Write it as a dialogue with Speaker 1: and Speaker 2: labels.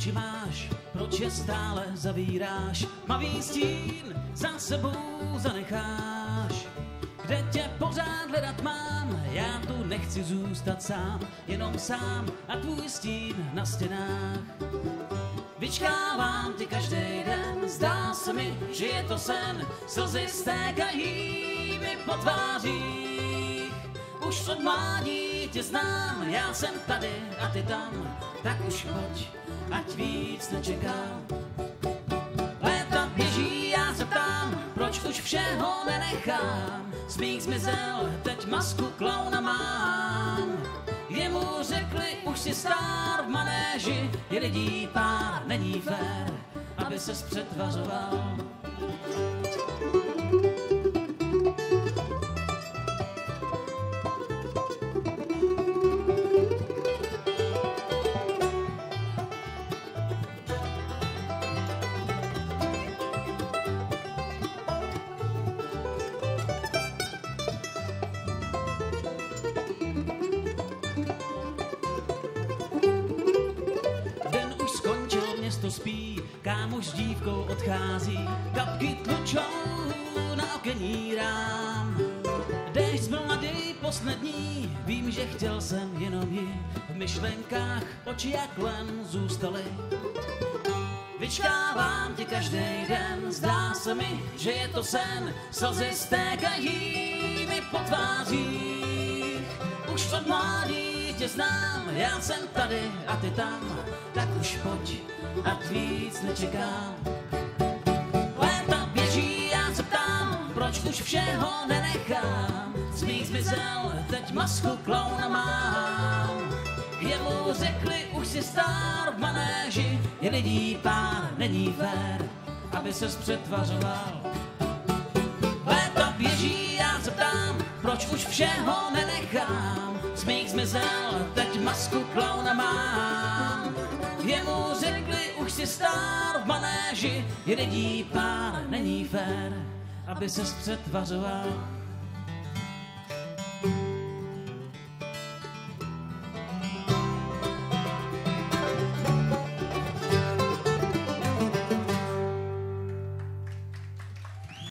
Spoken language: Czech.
Speaker 1: oči máš, proč je stále zavíráš? Tmavý stín za sebou zanecháš. Kde tě pořád hledat mám, já tu nechci zůstat sám, jenom sám a tvůj stín na stěnách. Vyčkávám tě každý den, zdá se mi, že je to sen, slzy stékají mi po tvářích. Už od mládí tě znám, já jsem tady a ty tam, tak už pojď, ať víc nečekám. Léta běží, já se ptám, proč už všeho nenechám. Smích zmizel, teď masku klauna mám. Jemu řekli, už si star v manéži, je lidí pár, není fér, aby ses přetvařoval. Město spí, kámoš s dívkou odchází, kapky tlučou na okenní rám. Déšť byl mladý poslední, vím, že chtěl jsem jenom ji, v myšlenkách oči jak len zůstaly. Vyčkávám tě každý den, zdá se mi, že je to sen, slzy stékají mi po tvářích. Už od mládí tě znám, já jsem tady a ty tam, tak už pojď, ať víc nečekám. Léta běží, já se ptám, proč už všeho nenechám. Smích zmizel, teď masku klauna mám. Jemu řekli, už si star v manéži, je lidí pár, není fér, aby ses přetvařoval. Léta běží, já se ptám, proč už všeho nenechám. Smích zmizel, teď masku klauna mám. Jemu řekli, už si star v manéži, je lidí pár, není fér, aby ses přetvařoval.